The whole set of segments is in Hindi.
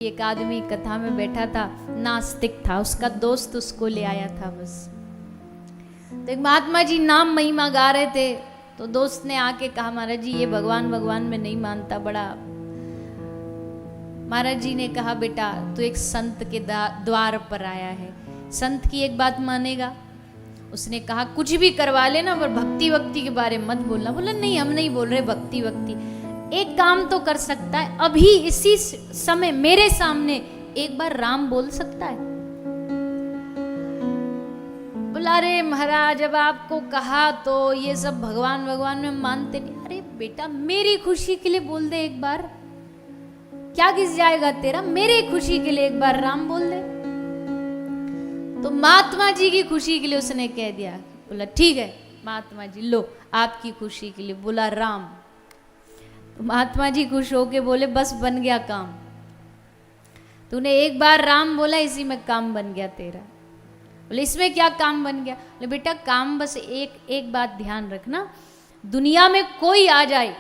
एक आदमी कथा में बैठा था, नास्तिक था, उसका दोस्त उसको ले आया था बस। तो एक महात्मा जी नाम महिमा गा रहे थे, तो दोस्त ने आके कहा, महाराज जी ये भगवान भगवान में नहीं मानता बड़ा। महाराज जी ने कहा, बेटा तू एक संत के द्वार पर आया है, संत की एक बात मानेगा? उसने कहा कुछ भी करवा लेना पर भक्ति वक्ति के बारे में मत बोलना। बोला नहीं हम नहीं बोल रहे भक्ति वक्ति, एक काम तो कर सकता है, अभी इसी समय मेरे सामने एक बार राम बोल सकता है? बोला अरे महाराज अब आपको कहा तो ये सब भगवान भगवान में मानते नहीं। अरे बेटा मेरी खुशी के लिए बोल दे एक बार, क्या घिस जाएगा तेरा, मेरे खुशी के लिए एक बार राम बोल दे। तो महात्मा जी की खुशी के लिए उसने कह दिया, बोला ठीक है महात्मा जी लो आपकी खुशी के लिए बोला राम। तो महात्मा जी खुश होके बोले बस बन गया काम, तूने एक बार राम बोला इसी में काम बन गया तेरा। बोले इसमें क्या काम बन गया? बोले बेटा काम बस एक बात ध्यान रखना, दुनिया में कोई आ जाए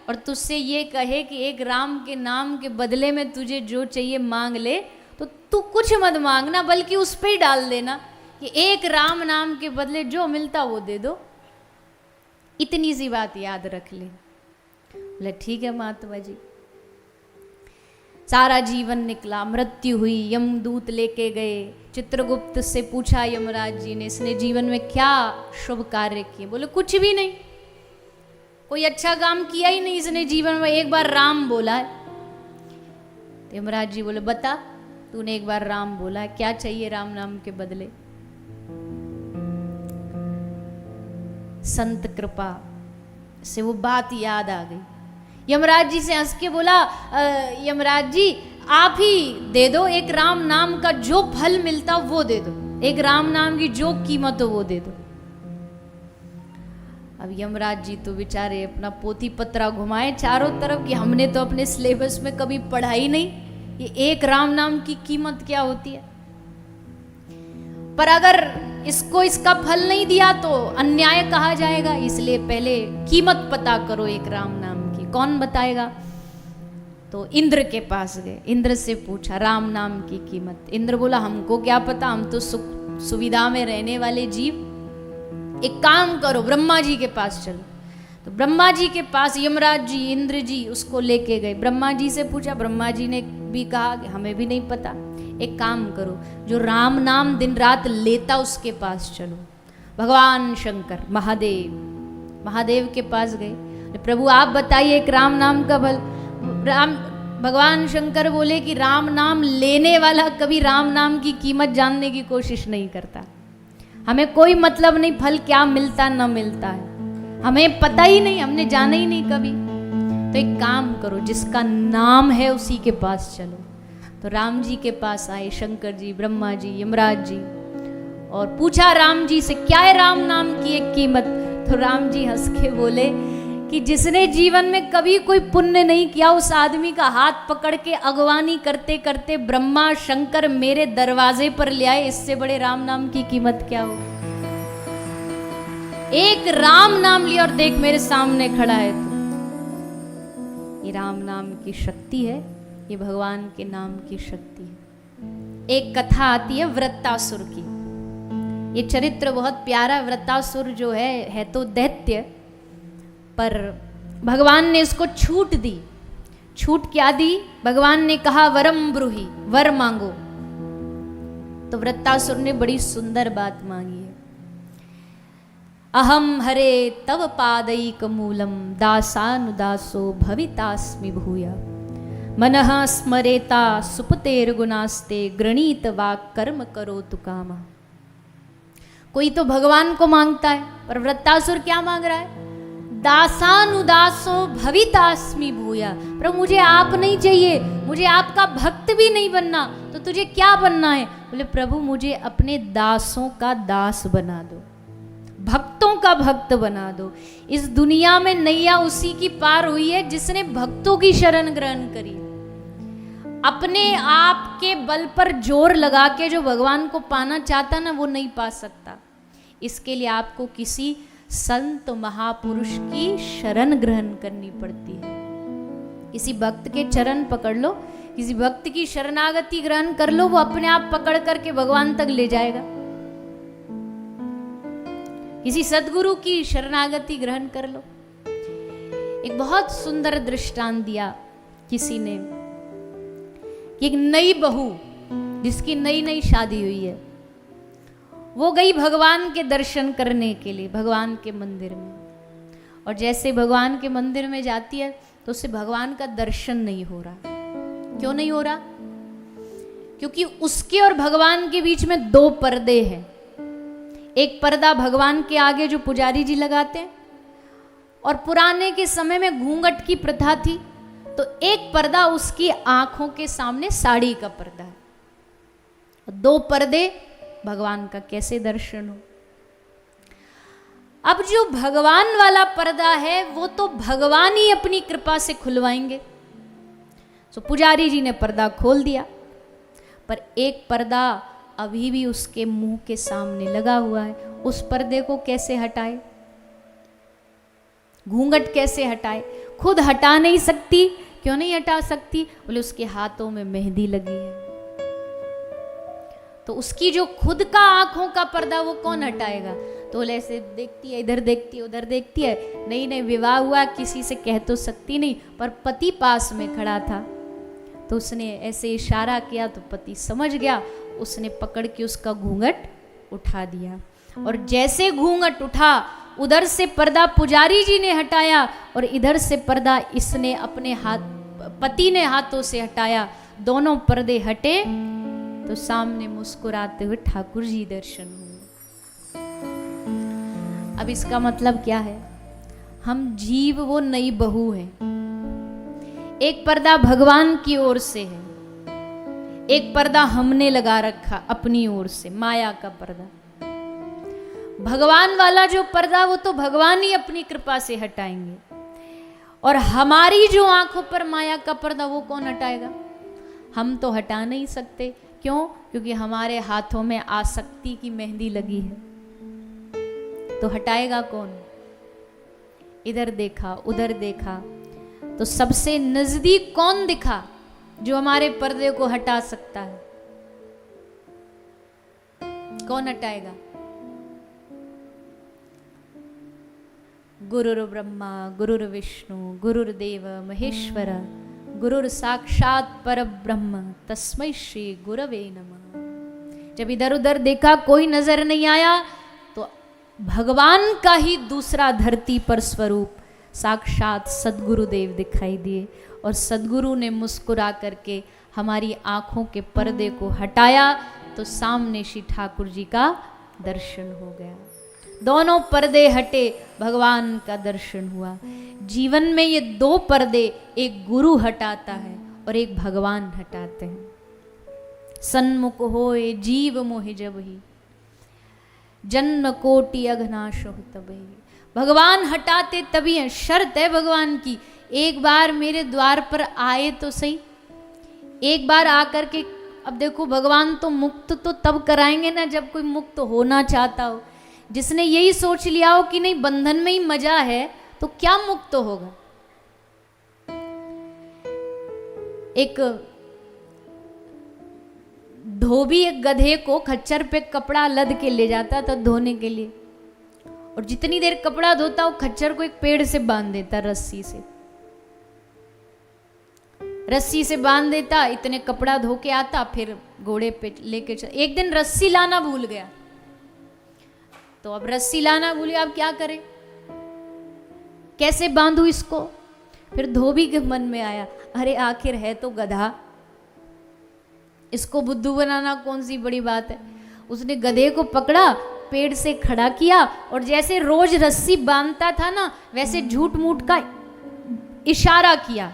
और तुझसे ये कहे कि एक राम के नाम के बदले में तुझे जो चाहिए मांग ले, तो तू कुछ मत मांगना बल्कि उस पे ही डाल देना कि एक राम नाम के बदले जो मिलता वो दे दो। इतनी सी बात याद रख ले। बोले ठीक है महात्मा जी। सारा जीवन निकला, मृत्यु हुई, यमदूत लेके गए, चित्रगुप्त से पूछा यमराज जी ने इसने जीवन में क्या शुभ कार्य किए? बोले कुछ भी नहीं, कोई अच्छा काम किया ही नहीं इसने जीवन में, एक बार राम बोला है। तो यमराज जी बोले बता तूने एक बार राम बोला है, क्या चाहिए राम नाम के बदले? संत कृपा से वो बात याद आ गई। यमराज जी से हंस के बोला यमराज जी आप ही दे दो, एक राम नाम का जो फल मिलता वो दे दो, एक राम नाम की जो कीमत हो वो दे दो। अब यमराज जी तो बेचारे अपना पोथी पत्रा घुमाए चारों तरफ कि हमने तो अपने सिलेबस में कभी पढ़ा ही नहीं ये एक राम नाम की कीमत क्या होती है, पर अगर इसको इसका फल नहीं दिया तो अन्याय कहा जाएगा, इसलिए पहले कीमत पता करो एक राम नाम की। कौन बताएगा? तो इंद्र के पास गए, इंद्र से पूछा राम नाम की कीमत। इंद्र बोला हमको क्या पता, हम तो सुख सुविधा में रहने वाले जीव, एक काम करो ब्रह्मा जी के पास चलो। तो ब्रह्मा जी के पास यमराज जी इंद्र जी उसको लेके गए। ब्रह्मा जी से पूछा, ब्रह्मा जी ने भी कहा कि हमें भी नहीं पता, एक काम करो जो राम नाम दिन रात लेता उसके पास चलो। भगवान शंकर महादेव के पास गए। प्रभु आप बताइए एक राम नाम का फल। भगवान शंकर बोले कि राम नाम लेने वाला कभी राम नाम की कीमत जानने की कोशिश नहीं करता, हमें कोई मतलब नहीं फल क्या मिलता न मिलता है, हमें पता ही नहीं, हमने जाना ही नहीं कभी। तो एक काम करो जिसका नाम है उसी के पास चलो। तो राम जी के पास आए शंकर जी, ब्रह्मा जी, यमराज जी, और पूछा राम जी से क्या है राम नाम की एक कीमत? तो राम जी हंस के बोले कि जिसने जीवन में कभी कोई पुण्य नहीं किया उस आदमी का हाथ पकड़ के अगवानी करते करते ब्रह्मा शंकर मेरे दरवाजे पर ले आए, इससे बड़े राम नाम की कीमत क्या हो? एक राम नाम लिया और देख मेरे सामने खड़ा है तू। ये राम नाम की शक्ति है, ये भगवान के नाम की शक्ति है। एक कथा आती है वृत्तासुर की, ये चरित्र बहुत प्यारा। वृत्तासुर जो है तो दैत्य, पर भगवान ने उसको छूट दी। छूट क्या दी? भगवान ने कहा वरम ब्रूहि, वर मांगो। तो वृत्तासुर ने बड़ी सुंदर बात मांगी है, अहम हरे तव पादैक मूलम दासानुदासो भवितास्मि भूया मनः स्मरेता सुपतेर्गुणास्ते गृणीत वाक् कर्म करोतु कामः। कोई तो भगवान को मांगता है, पर वृत्तासुर क्या मांग रहा है? दासानुदासो भवितास्मि भूया। प्रभु मुझे आप नहीं चाहिए, मुझे आपका भक्त भी नहीं बनना, तो तुझे क्या बनना है? बोले प्रभु मुझे अपने दासों का दास बना दो, भक्तों का भक्त बना दो। इस दुनिया में नैया उसी की पार हुई है जिसने भक्तों की शरण ग्रहण करी। अपने आप के बल पर जोर लगा के जो भगवान को पाना चाहता ना वो नहीं पा सकता। इसके लिए आपको किसी संत महापुरुष की शरण ग्रहण करनी पड़ती है। किसी भक्त के चरण पकड़ लो, किसी भक्त की शरणागति ग्रहण कर लो, वो अपने आप पकड़ करके भगवान तक ले जाएगा। किसी सदगुरु की शरणागति ग्रहण कर लो। एक बहुत सुंदर दृष्टांत दिया किसी ने कि एक नई बहू जिसकी नई नई शादी हुई है, वो गई भगवान के दर्शन करने के लिए भगवान के मंदिर में, और जैसे भगवान के मंदिर में जाती है तो उसे भगवान का दर्शन नहीं हो रहा। क्यों नहीं हो रहा? क्योंकि उसके और भगवान के बीच में दो पर्दे हैं। एक पर्दा भगवान के आगे जो पुजारी जी लगाते हैं, और पुराने के समय में घूंघट की प्रथा थी, तो एक पर्दा उसकी आंखों के सामने साड़ी का पर्दा है। दो पर्दे, भगवान का कैसे दर्शन हो? अब जो भगवान वाला पर्दा है वो तो भगवान ही अपनी कृपा से खुलवाएंगे। तो पुजारी जी ने पर्दा खोल दिया, पर एक पर्दा अभी भी उसके मुंह के सामने लगा हुआ है। उस पर्दे को कैसे हटाए? घूंघट कैसे हटाए? खुद हटा नहीं सकती। क्यों नहीं हटा सकती? बोले उसके हाथों में मेहंदी लगी है। तो उसकी जो खुद का आंखों का पर्दा वो कौन हटाएगा? तो ऐसे देखती है, इधर देखती है, उधर देखती है। नहीं नहीं, विवाह हुआ, किसी से कह तो सकती नहीं, पर पति पास में खड़ा था, तो उसने ऐसे इशारा किया तो पति समझ गया। उसने पकड़ के उसका घूंघट उठा दिया, और जैसे घूंघट उठा, उधर से पर्दा पुजारी जी ने हटाया और इधर से पर्दा इसने अपने हाथ, पति ने हाथों से हटाया। दोनों पर्दे हटे तो सामने मुस्कुराते हुए ठाकुर जी दर्शन हुए। अब इसका मतलब क्या है? हम जीव वो नई बहू है। एक पर्दा भगवान की ओर से है, एक पर्दा हमने लगा रखा अपनी ओर से, माया का पर्दा। भगवान वाला जो पर्दा वो तो भगवान ही अपनी कृपा से हटाएंगे, और हमारी जो आंखों पर माया का पर्दा वो कौन हटाएगा? हम तो हटा नहीं सकते। क्यों? क्योंकि हमारे हाथों में आसक्ति की मेहंदी लगी है। तो हटाएगा कौन? इधर देखा, उधर देखा, तो सबसे नजदीक कौन दिखा जो हमारे पर्दे को हटा सकता है? कौन हटाएगा? गुरुर्ब्रह्मा गुरुर्विष्णु गुरुर्देव महेश्वर गुरुर साक्षात परब्रह्म तस्मै श्री गुरवे नमः। जब इधर उधर देखा कोई नजर नहीं आया, तो भगवान का ही दूसरा धरती पर स्वरूप साक्षात सदगुरुदेव दिखाई दिए, और सदगुरु ने मुस्कुरा करके हमारी आंखों के पर्दे को हटाया, तो सामने श्री ठाकुर जी का दर्शन हो गया। दोनों पर्दे हटे, भगवान का दर्शन हुआ। जीवन में ये दो पर्दे, एक गुरु हटाता है और एक भगवान हटाते हैं। सन्मुख होए जीव मोहि जबहि, जन्म कोटि अघनाश हो तबहि। भगवान हटाते तभी है। शर्त है भगवान की, एक बार मेरे द्वार पर आए तो सही, एक बार आकर के। अब देखो, भगवान तो मुक्त तो तब कराएंगे ना जब कोई मुक्त होना चाहता हो। जिसने यही सोच लिया हो कि नहीं बंधन में ही मजा है, तो क्या मुक्त होगा? एक धोबी एक गधे को खच्चर पे कपड़ा लद के ले जाता था धोने के लिए, और जितनी देर कपड़ा धोता वो खच्चर को एक पेड़ से बांध देता, रस्सी से बांध देता। इतने कपड़ा धो के आता, फिर घोड़े पे लेके चल। एक दिन रस्सी लाना भूल गया, तो अब रस्सी लाना भूल गया, अब क्या करे, कैसे बांधू इसको? फिर धोबी के मन में आया, अरे आखिर है तो गधा, इसको बुद्धू बनाना कौन सी बड़ी बात है। उसने गधे को पकड़ा, पेड़ से खड़ा किया, और जैसे रोज रस्सी बांधता था ना, वैसे झूठ मूठ का इशारा किया,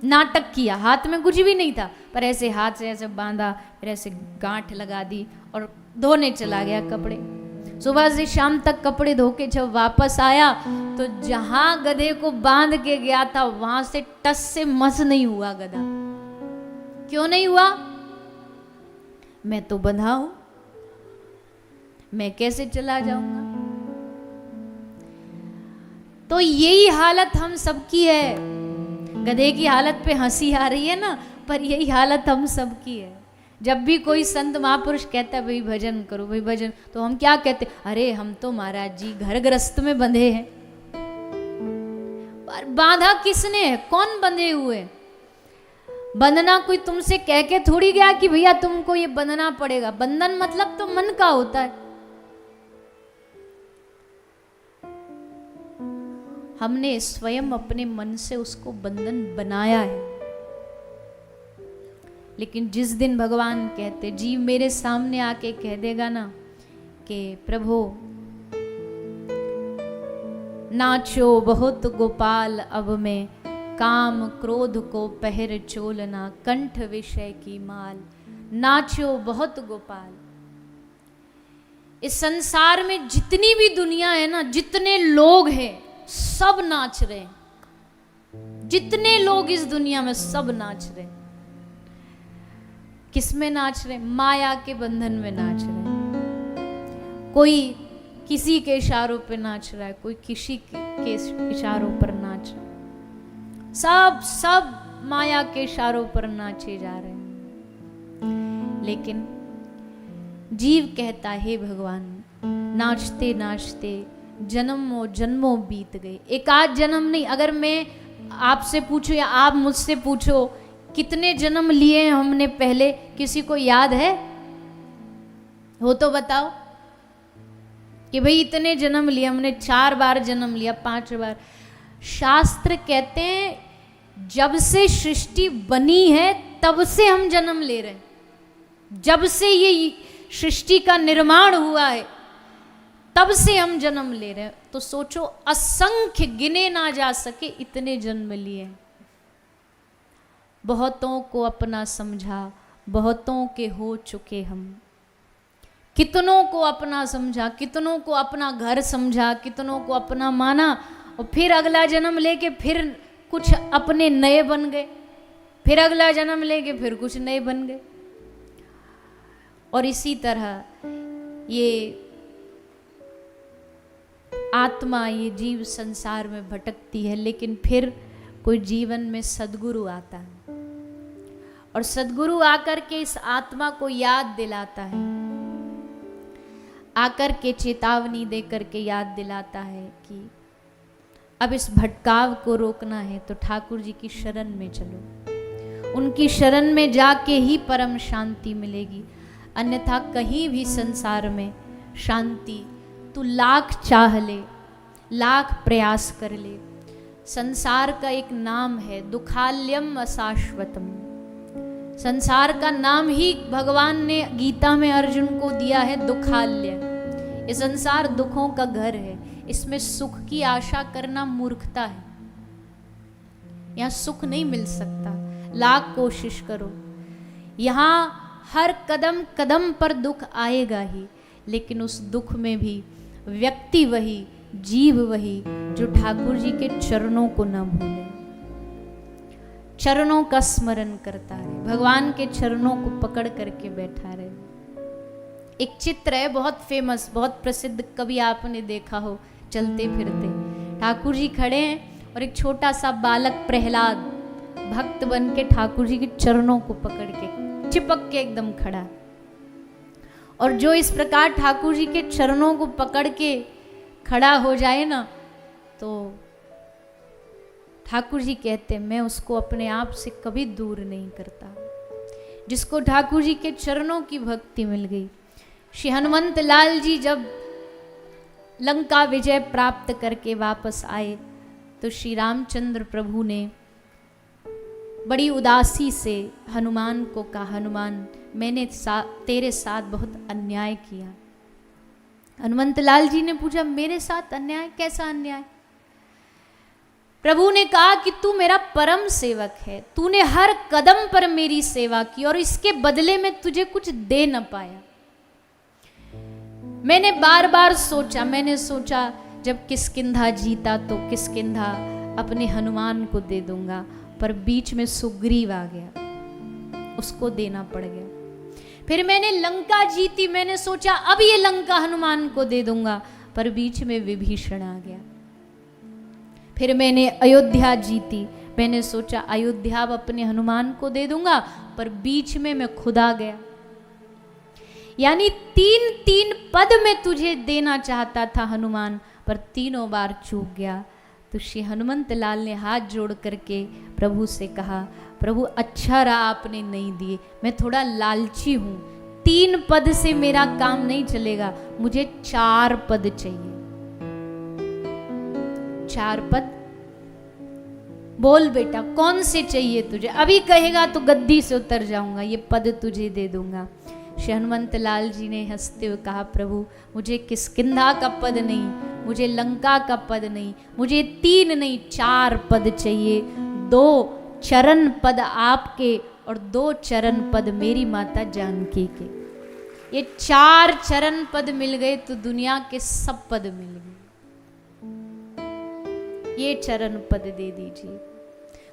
नाटक किया। हाथ में कुछ भी नहीं था, पर ऐसे हाथ से ऐसे बांधा, फिर ऐसे गांठ लगा दी और धोने चला गया कपड़े। सुबह से शाम तक कपड़े धो के जब वापस आया, तो जहां गधे को बांध के गया था वहां से टस से मस नहीं हुआ गधा। क्यों नहीं हुआ? मैं तो बंधा हूं, मैं कैसे चला जाऊंगा? तो यही हालत हम सबकी है। गधे की हालत पे हंसी आ रही है ना, पर यही हालत हम सबकी है। जब भी कोई संत महापुरुष कहता है भाई भजन करो, भाई भजन, तो हम क्या कहते, अरे हम तो महाराज जी घर गृहस्थ में बंधे हैं। पर बांधा किसने है, कौन बंधे हुए? बंधना कोई तुमसे कह के थोड़ी गया कि भैया तुमको ये बंधना पड़ेगा। बंधन मतलब तो मन का होता है। हमने स्वयं अपने मन से उसको बंधन बनाया है। लेकिन जिस दिन भगवान कहते, जीव मेरे सामने आके कह देगा ना कि प्रभु नाचो बहुत गोपाल अब में, काम क्रोध को पहर चोलना, कंठ विषय की माल, नाचो बहुत गोपाल। इस संसार में जितनी भी दुनिया है ना, जितने लोग हैं सब नाच रहे हैं। जितने लोग इस दुनिया में सब नाच रहे हैं। किस में नाच रहे? माया के बंधन में नाच रहे हैं। कोई किसी के इशारों पे नाच रहा है, कोई किसी के इशारों पर नाच रहा है। सब माया के इशारों पर नाचे जा रहे हैं। लेकिन जीव कहता है भगवान, नाचते नाचते जन्मों जन्मों बीत गए। एक आध जन्म नहीं, अगर मैं आपसे पूछूं या आप मुझसे पूछो कितने जन्म लिए हमने पहले, किसी को याद है? हो तो बताओ कि भाई इतने जन्म लिए हमने, 4 बार जन्म लिया, 5 बार। शास्त्र कहते हैं जब से सृष्टि बनी है तब से हम जन्म ले रहे हैं। जब से ये सृष्टि का निर्माण हुआ है तब से हम जन्म ले रहे हैं। तो सोचो, असंख्य गिने ना जा सके इतने जन्म लिए। बहुतों को अपना समझा, बहुतों के हो चुके हम। कितनों को अपना समझा, कितनों को अपना घर समझा, कितनों को अपना माना, और फिर अगला जन्म लेके फिर कुछ अपने नए बन गए, फिर अगला जन्म लेके फिर कुछ नए बन गए। और इसी तरह ये आत्मा, ये जीव संसार में भटकती है। लेकिन फिर कोई जीवन में सद्गुरु आता है, और सद्गुरु आकर के इस आत्मा को याद दिलाता है, आकर के चेतावनी दे करके याद दिलाता है कि अब इस भटकाव को रोकना है तो ठाकुर जी की शरण में चलो। उनकी शरण में जाके ही परम शांति मिलेगी, अन्यथा कहीं भी संसार में शांति तू लाख चाह ले, लाख प्रयास कर ले। संसार का एक नाम है दुखाल्यम अशाश्वतम। संसार का नाम ही भगवान ने गीता में अर्जुन को दिया है, दुखाल्य। ये संसार दुखों का घर है, इसमें सुख की आशा करना मूर्खता है। यहाँ सुख नहीं मिल सकता, लाख कोशिश करो। यहाँ हर कदम कदम पर दुख आएगा ही, लेकिन उस दुख में भी व्यक्ति वही, जीव वही जो ठाकुर जी के चरणों को न भूले, चरणों का स्मरण करता रहे, भगवान के चरणों को पकड़ करके बैठा रहे। एक चित्र है बहुत फेमस, बहुत प्रसिद्ध, कभी आपने देखा हो, चलते फिरते ठाकुर जी खड़े हैं और एक छोटा सा बालक प्रहलाद भक्त बन के ठाकुर जी के चरणों को पकड़ के चिपक के एकदम खड़ा। और जो इस प्रकार ठाकुर जी के चरणों को पकड़ के खड़ा हो जाए ना, तो ठाकुर जी कहते मैं उसको अपने आप से कभी दूर नहीं करता। जिसको ठाकुर जी के चरणों की भक्ति मिल गई। श्री हनुमंत लाल जी जब लंका विजय प्राप्त करके वापस आए तो श्री रामचंद्र प्रभु ने बड़ी उदासी से हनुमान को कहा, हनुमान मैंने तेरे साथ बहुत अन्याय किया। हनुमंत लाल जी ने पूछा, मेरे साथ अन्याय? कैसा अन्याय? प्रभु ने कहा कि तू मेरा परम सेवक है, तूने हर कदम पर मेरी सेवा की और इसके बदले में तुझे कुछ दे न पाया। मैंने बार बार सोचा, मैंने सोचा जब किष्किंधा जीता तो किष्किंधा अपने हनुमान को दे दूंगा, पर बीच में सुग्रीव आ गया, उसको देना पड़ गया। फिर मैंने लंका जीती, मैंने सोचा अब ये लंका हनुमान को दे दूंगा, पर बीच में विभीषण आ गया। फिर मैंने अयोध्या जीती, मैंने सोचा अयोध्या अपने हनुमान को दे दूंगा, पर बीच में मैं खुद आ गया। यानी 3 पद में तुझे देना चाहता था हनुमान, पर तीनों बार चूक गया। तो श्री हनुमंत लाल ने हाथ जोड़ करके प्रभु से कहा, प्रभु अच्छा रहा आपने नहीं दिए, मैं थोड़ा लालची हूं, 3 पद से मेरा काम नहीं चलेगा, मुझे 4 पद चाहिए। 4 पद बोल बेटा कौन से चाहिए तुझे, अभी कहेगा तो गद्दी से उतर जाऊंगा, ये पद तुझे दे दूंगा। श्री हनुमंत लाल जी ने हंसते हुए कहा, प्रभु मुझे किष्किंधा का पद नहीं, मुझे लंका का पद नहीं, मुझे 3 नहीं 4 पद चाहिए। 2 चरण पद आपके और 2 चरण पद मेरी माता जानकी के। ये 4 चरण पद मिल गए तो दुनिया के सब पद मिल गए। ये चरण पद दे दीजिए।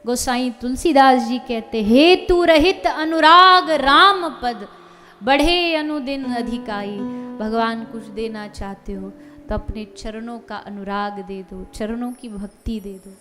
गोसाई तुलसीदास जी कहते, हेतु रहित अनुराग राम पद, बढ़े अनुदिन अधिकाई। भगवान कुछ देना चाहते हो तो अपने चरणों का अनुराग दे दो, चरणों की भक्ति दे दो।